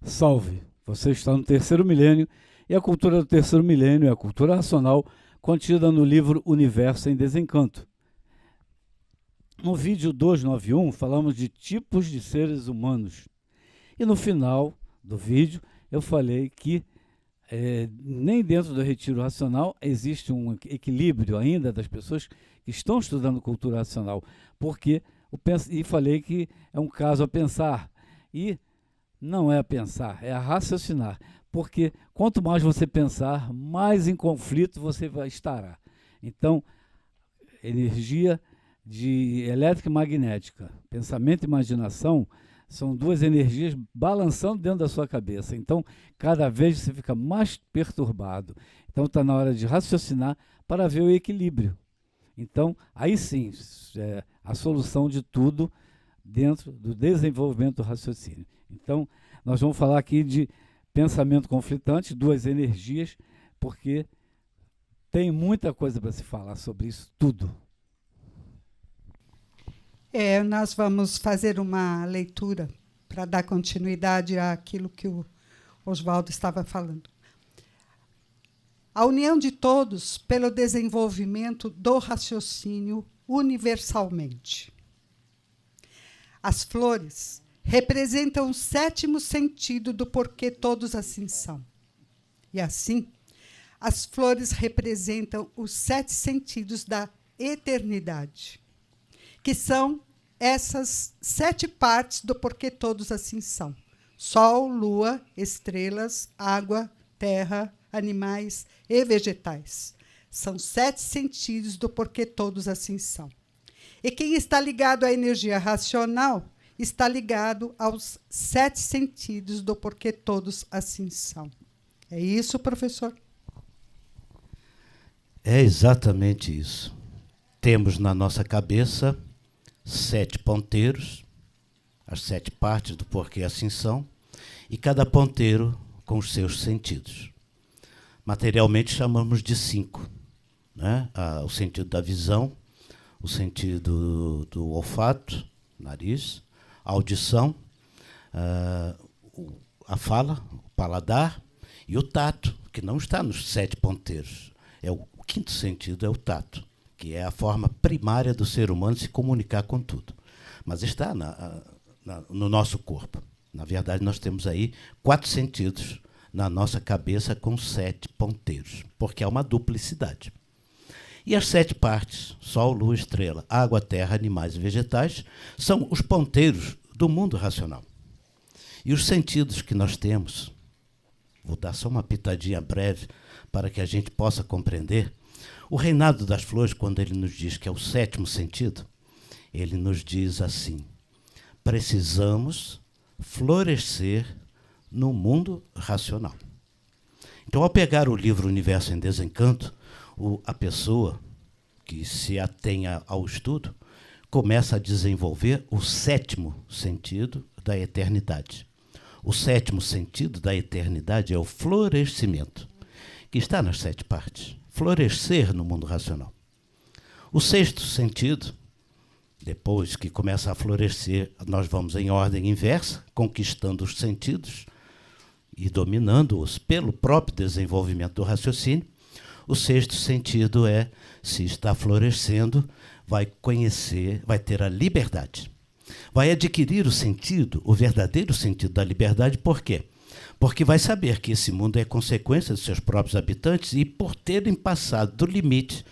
Salve! Você está no terceiro milênio e a cultura do terceiro milênio é a cultura racional contida no livro Universo em Desencanto. No vídeo 291 falamos de tipos de seres humanos e no final do vídeo eu falei que nem dentro do retiro racional existe um equilíbrio ainda das pessoas que estão estudando cultura racional, porque e falei que é um caso a pensar e não é a pensar, é a raciocinar, porque quanto mais você pensar, mais em conflito você vai estar. Então, energia de elétrica e magnética, pensamento e imaginação, são duas energias balançando dentro da sua cabeça. Então, cada vez você fica mais perturbado. Então, está na hora de raciocinar para ver o equilíbrio. Então, aí sim, a solução de tudo dentro do desenvolvimento do raciocínio. Então, nós vamos falar aqui de pensamento conflitante, duas energias, porque tem muita coisa para se falar sobre isso tudo. Nós vamos fazer uma leitura para dar continuidade àquilo que o Oswaldo estava falando. A união de todos pelo desenvolvimento do raciocínio universalmente. As flores representam o sétimo sentido do porquê todos assim são. E assim, as flores representam os 7 sentidos da eternidade, que são essas 7 partes do porquê todos assim são. Sol, lua, estrelas, água, terra, animais e vegetais. São 7 sentidos do porquê todos assim são. E quem está ligado à energia racional está ligado aos 7 sentidos do porquê todos assim são. É isso, professor? É exatamente isso. Temos na nossa cabeça 7 ponteiros, as 7 partes do porquê assim são, e cada ponteiro com os seus sentidos. Materialmente chamamos de 5, né? O sentido da visão, o sentido do olfato, nariz, a audição, a fala, o paladar e o tato, que não está nos 7 ponteiros. O 5º sentido é o tato, que é a forma primária do ser humano se comunicar com tudo. Mas está no nosso corpo. Na verdade, nós temos aí 4 sentidos na nossa cabeça com 7 ponteiros, porque é uma duplicidade. E as 7 partes, Sol, Lua, Estrela, Água, Terra, Animais e Vegetais, são os ponteiros do mundo racional. E os sentidos que nós temos, vou dar só uma pitadinha breve para que a gente possa compreender. O reinado das flores, quando ele nos diz que é o 7º sentido, ele nos diz assim: precisamos florescer no mundo racional. Então, ao pegar o livro Universo em Desencanto, a pessoa que se atenha ao estudo começa a desenvolver o 7º sentido da eternidade. O 7º sentido da eternidade é o florescimento, que está nas 7 partes. Florescer no mundo racional. O 6º sentido, depois que começa a florescer, nós vamos em ordem inversa, conquistando os sentidos e dominando-os pelo próprio desenvolvimento do raciocínio. O 6º sentido é, se está florescendo, vai conhecer, vai ter a liberdade. Vai adquirir o sentido, o verdadeiro sentido da liberdade, por quê? Porque vai saber que esse mundo é consequência dos seus próprios habitantes e, por terem passado do limite,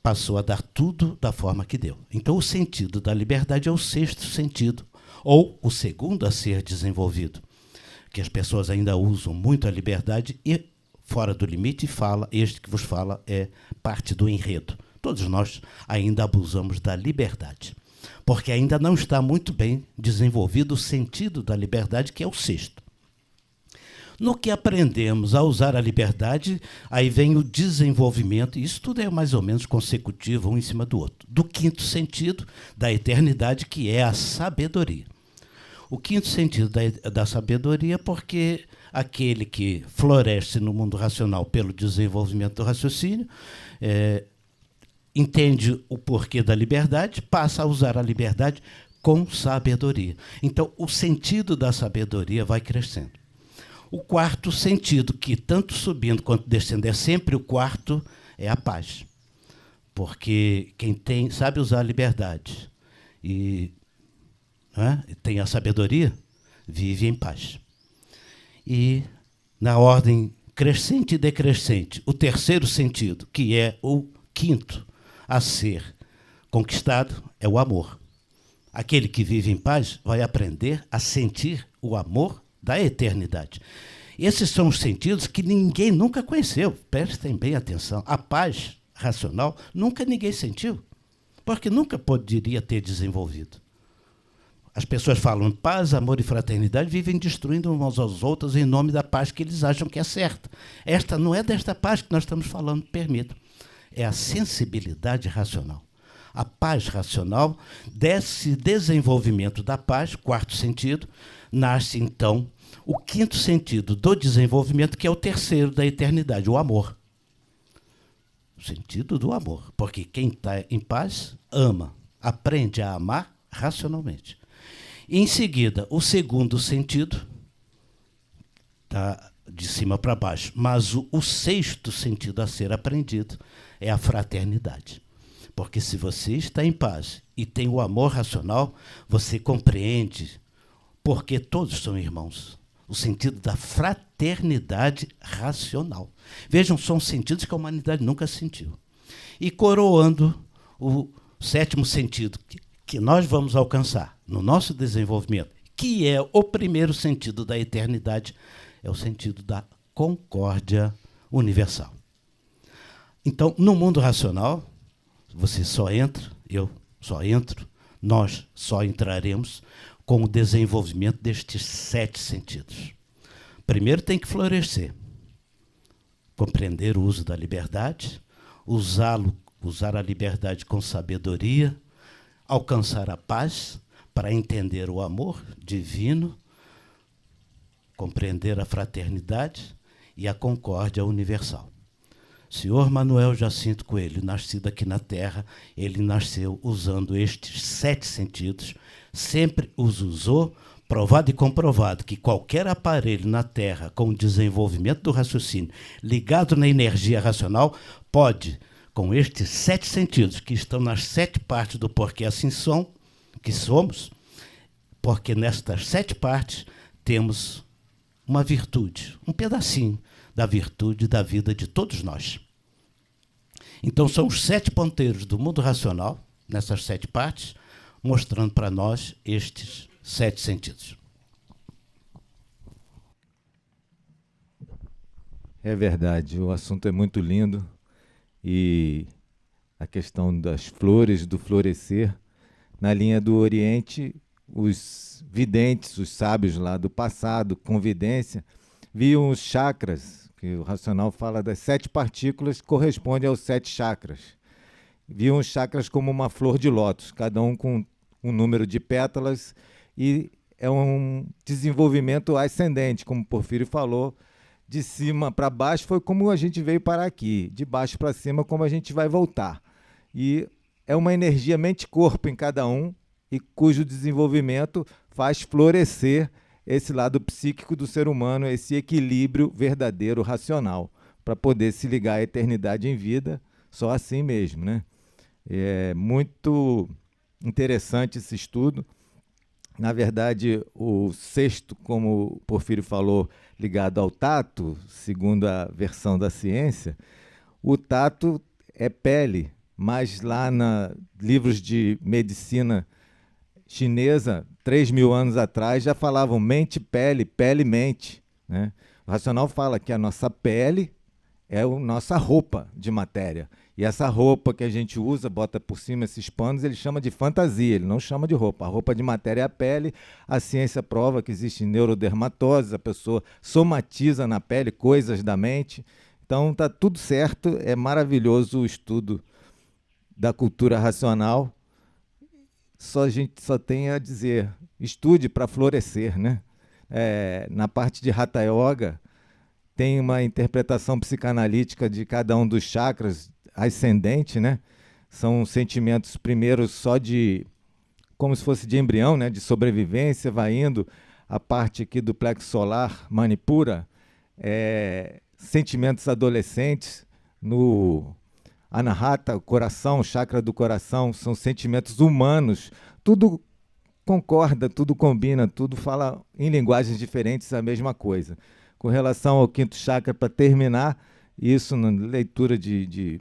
passou a dar tudo da forma que deu. Então, o sentido da liberdade é o 6º sentido, ou o 2º a ser desenvolvido, que as pessoas ainda usam muito a liberdade e, fora do limite, este que vos fala é parte do enredo. Todos nós ainda abusamos da liberdade, porque ainda não está muito bem desenvolvido o sentido da liberdade, que é o 6º. No que aprendemos a usar a liberdade, aí vem o desenvolvimento, e isso tudo é mais ou menos consecutivo, um em cima do outro, do 5º sentido da eternidade, que é a sabedoria. O 5º sentido da sabedoria, porque aquele que floresce no mundo racional pelo desenvolvimento do raciocínio, entende o porquê da liberdade, passa a usar a liberdade com sabedoria. Então, o sentido da sabedoria vai crescendo. O quarto sentido, que tanto subindo quanto descendo é sempre o quarto, é a paz. Porque quem sabe usar a liberdade e tem a sabedoria, vive em paz. E, na ordem crescente e decrescente, o terceiro sentido, que é o quinto a ser conquistado, é o amor. Aquele que vive em paz vai aprender a sentir o amor da eternidade. Esses são os sentidos que ninguém nunca conheceu. Prestem bem atenção. A paz racional nunca ninguém sentiu, porque nunca poderia ter desenvolvido. As pessoas falam paz, amor e fraternidade, vivem destruindo uns aos outros em nome da paz que eles acham que é certa. Esta não é desta paz que nós estamos falando, permitam. É a sensibilidade racional. A paz racional, desse desenvolvimento da paz, quarto sentido, nasce, então, o quinto sentido do desenvolvimento, que é o terceiro da eternidade, o amor. O sentido do amor. Porque quem está em paz, ama, aprende a amar racionalmente. Em seguida, o segundo sentido, está de cima para baixo, mas o sexto sentido a ser aprendido é a fraternidade. Porque se você está em paz e tem o amor racional, você compreende porque todos são irmãos. O sentido da fraternidade racional. Vejam, são sentidos que a humanidade nunca sentiu. E coroando o sétimo sentido que nós vamos alcançar no nosso desenvolvimento, que é o primeiro sentido da eternidade, é o sentido da concórdia universal. Então, no mundo racional, você só entra, eu só entro, nós só entraremos com o desenvolvimento destes 7 sentidos. Primeiro tem que florescer, compreender o uso da liberdade, usar a liberdade com sabedoria, alcançar a paz para entender o amor divino, compreender a fraternidade e a concórdia universal. Senhor Manuel Jacinto Coelho, nascido aqui na Terra, ele nasceu usando estes 7 sentidos, sempre os usou, provado e comprovado que qualquer aparelho na Terra com o desenvolvimento do raciocínio ligado na energia racional pode, com estes 7 sentidos, que estão nas 7 partes do porquê assim são, que somos, porque nestas 7 partes temos uma virtude, um pedacinho da virtude da vida de todos nós. Então, são os 7 ponteiros do mundo racional, nessas 7 partes, mostrando para nós estes 7 sentidos. É verdade, o assunto é muito lindo e a questão das flores, do florescer, na linha do Oriente, os videntes, os sábios lá do passado, com vidência, viam os chakras, que o racional fala das 7 partículas, corresponde aos 7 chakras. Viam os chakras como uma flor de lótus, cada um com um número de pétalas, e é um desenvolvimento ascendente, como o Porfírio falou, de cima para baixo foi como a gente veio parar aqui, de baixo para cima como a gente vai voltar. E é uma energia mente-corpo em cada um, e cujo desenvolvimento faz florescer esse lado psíquico do ser humano, esse equilíbrio verdadeiro, racional, para poder se ligar à eternidade em vida, só assim mesmo, né? É muito interessante esse estudo. Na verdade, o sexto, como o Porfírio falou, ligado ao tato, segundo a versão da ciência, o tato é pele, mas lá nos livros de medicina chinesa, 3.000 anos atrás, já falavam mente, pele, mente, né? O racional fala que a nossa pele é a nossa roupa de matéria. E essa roupa que a gente usa, bota por cima esses panos, ele chama de fantasia, ele não chama de roupa. A roupa de matéria é a pele, a ciência prova que existe neurodermatose, a pessoa somatiza na pele coisas da mente. Então está tudo certo, é maravilhoso o estudo da cultura racional. A gente só tem a dizer, estude para florescer, né? Na parte de Hatha Yoga, tem uma interpretação psicanalítica de cada um dos chakras ascendente, né? São sentimentos, primeiro, só de como se fosse de embrião, né, de sobrevivência, vai indo a parte aqui do plexo solar, Manipura, sentimentos adolescentes, no Anahata, o coração, o chakra do coração, são sentimentos humanos, tudo concorda, tudo combina, tudo fala em linguagens diferentes a mesma coisa. Com relação ao quinto chakra, para terminar, isso na leitura de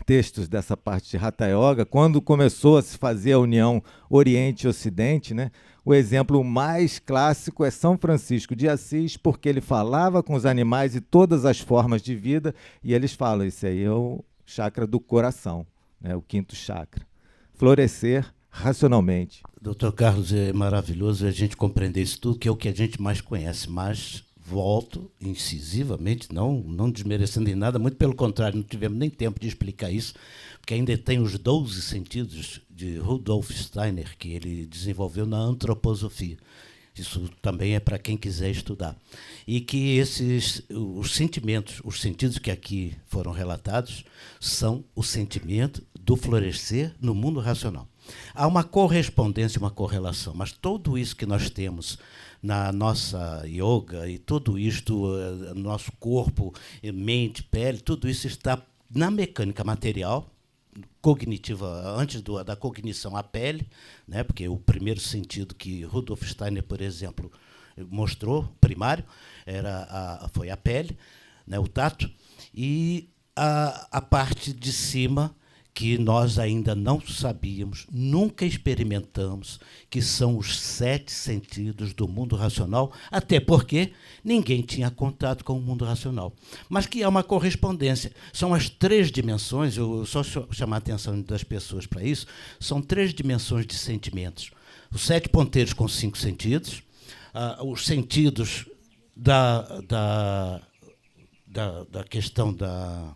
textos dessa parte de Hatha Yoga, quando começou a se fazer a união Oriente e Ocidente, né, o exemplo mais clássico é São Francisco de Assis, porque ele falava com os animais e todas as formas de vida, e eles falam, esse aí é o chakra do coração, né, o quinto chakra. Florescer racionalmente. Doutor Carlos, é maravilhoso a gente compreender isso tudo, que é o que a gente mais conhece, mas volto incisivamente, não desmerecendo em nada, muito pelo contrário, não tivemos nem tempo de explicar isso, porque ainda tem os 12 sentidos de Rudolf Steiner, que ele desenvolveu na antroposofia. Isso também é para quem quiser estudar. E que os sentidos que aqui foram relatados, são o sentimento do florescer no mundo racional. Há uma correspondência, uma correlação, mas tudo isso que nós temos na nossa yoga e tudo isto, nosso corpo, mente, pele, tudo isso está na mecânica material, cognitiva, antes da cognição, a pele, né, porque o primeiro sentido que Rudolf Steiner, por exemplo, mostrou, primário, foi a pele, né, o tato, e a parte de cima, que nós ainda não sabíamos, nunca experimentamos, que são os 7 sentidos do mundo racional, até porque ninguém tinha contato com o mundo racional. Mas que há uma correspondência. São as 3 dimensões, eu só chamar a atenção das pessoas para isso, são 3 dimensões de sentimentos. Os 7 ponteiros com 5 sentidos, os sentidos da questão das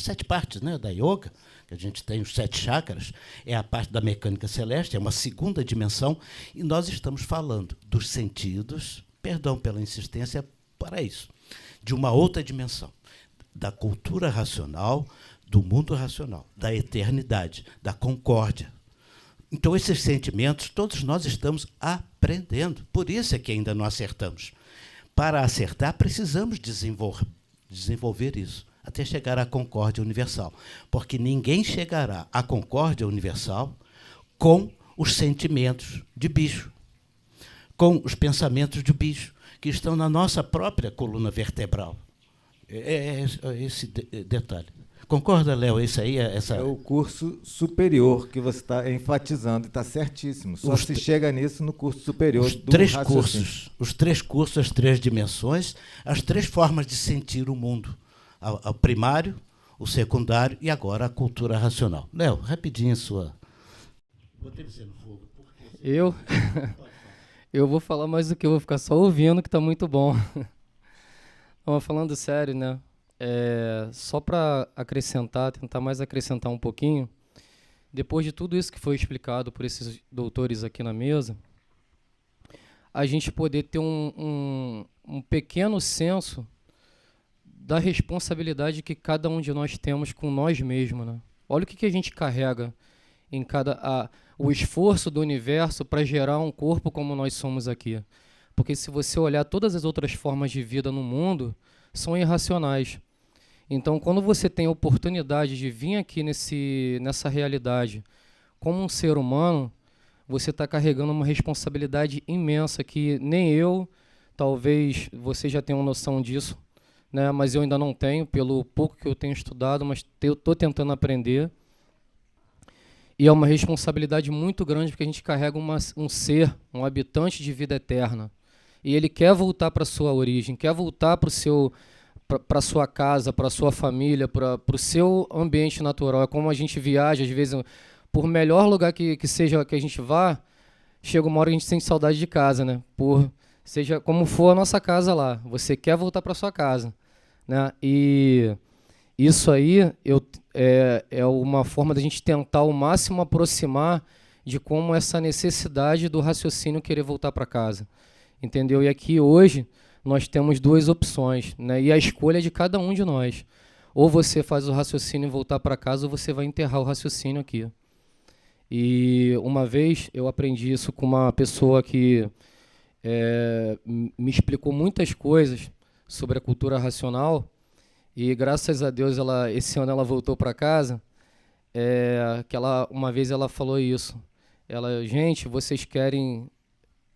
7 partes, né, da yoga, que a gente tem os 7 chakras, é a parte da mecânica celeste, é uma segunda dimensão, e nós estamos falando dos sentidos, perdão pela insistência para isso, de uma outra dimensão, da cultura racional, do mundo racional, da eternidade, da concórdia. Então, esses sentimentos, todos nós estamos aprendendo, por isso é que ainda não acertamos. Para acertar, precisamos desenvolver isso, até chegar à concórdia universal. Porque ninguém chegará à concórdia universal com os sentimentos de bicho, com os pensamentos de bicho, que estão na nossa própria coluna vertebral. É esse detalhe. Concorda, Léo? Esse aí é o curso superior que você está enfatizando, e está certíssimo. Só se chega nisso no curso superior do raciocínio. Os 3 cursos, as 3 dimensões, as 3 formas de sentir o mundo. O primário, o secundário e agora a cultura racional. Léo, rapidinho sua. Botei você no fogo. Eu vou falar mais do que eu vou ficar só ouvindo, que está muito bom. Mas falando sério, né? Só para acrescentar, tentar mais acrescentar um pouquinho, depois de tudo isso que foi explicado por esses doutores aqui na mesa, a gente poder ter um pequeno senso da responsabilidade que cada um de nós temos com nós mesmos, né? Olha o que a gente carrega em o esforço do universo para gerar um corpo como nós somos aqui. Porque se você olhar, todas as outras formas de vida no mundo são irracionais. Então, quando você tem a oportunidade de vir aqui nessa realidade como um ser humano, você está carregando uma responsabilidade imensa que nem eu, talvez você já tenha uma noção disso, né, mas eu ainda não tenho, pelo pouco que eu tenho estudado, mas eu estou tentando aprender. E é uma responsabilidade muito grande, porque a gente carrega um ser, um habitante de vida eterna. E ele quer voltar para a sua origem, quer voltar para a sua casa, para a sua família, para o seu ambiente natural. É como a gente viaja, às vezes, por melhor lugar que seja que a gente vá, chega uma hora que a gente sente saudade de casa, né? Seja como for a nossa casa lá, você quer voltar para sua casa, né? E isso aí é uma forma da gente tentar ao máximo aproximar de como essa necessidade do raciocínio querer voltar para casa, entendeu? E aqui hoje nós temos 2 opções, né? E a escolha é de cada um de nós. Ou você faz o raciocínio e voltar para casa, ou você vai enterrar o raciocínio aqui. E uma vez eu aprendi isso com uma pessoa que me explicou muitas coisas sobre a cultura racional, e graças a Deus esse ano ela voltou para casa, uma vez ela falou isso. Gente, vocês querem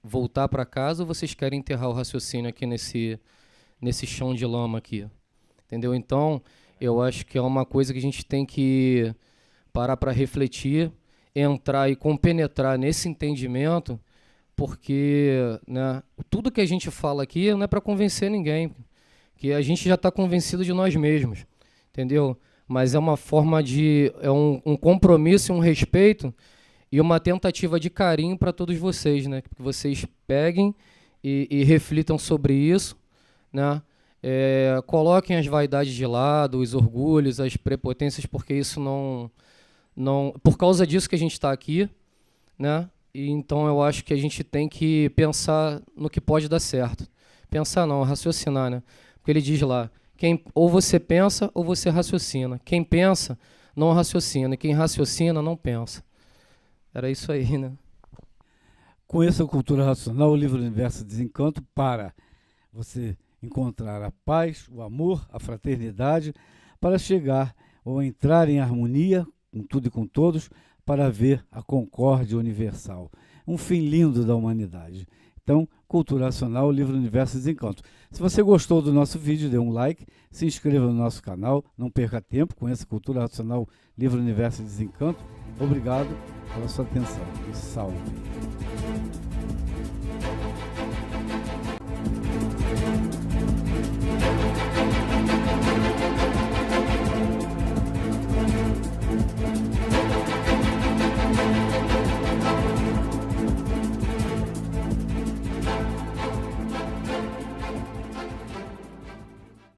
voltar para casa ou vocês querem enterrar o raciocínio aqui nesse chão de lama aqui? Entendeu? Então, eu acho que é uma coisa que a gente tem que parar para refletir, entrar e compenetrar nesse entendimento, porque, né, tudo que a gente fala aqui não é para convencer ninguém, que a gente já está convencido de nós mesmos, entendeu? Mas é uma forma um compromisso, um respeito e uma tentativa de carinho para todos vocês, né? Que vocês peguem e reflitam sobre isso, né? Coloquem as vaidades de lado, os orgulhos, as prepotências, porque isso não por causa disso que a gente está aqui, né? E então eu acho que a gente tem que pensar no que pode dar certo. Pensar não, raciocinar, né? Porque ele diz lá, ou você pensa ou você raciocina. Quem pensa não raciocina, e quem raciocina não pensa. Era isso aí, né? Conheça a Cultura Racional, o livro Universo Desencanto, para você encontrar a paz, o amor, a fraternidade, para chegar ou entrar em harmonia com tudo e com todos, para ver a concórdia universal. Um fim lindo da humanidade. Então, Cultura Racional, o livro Universo Desencanto. Se você gostou do nosso vídeo, dê um like, se inscreva no nosso canal, não perca tempo, conheça Cultura Racional, livro Universo Desencanto. Obrigado pela sua atenção. E salve!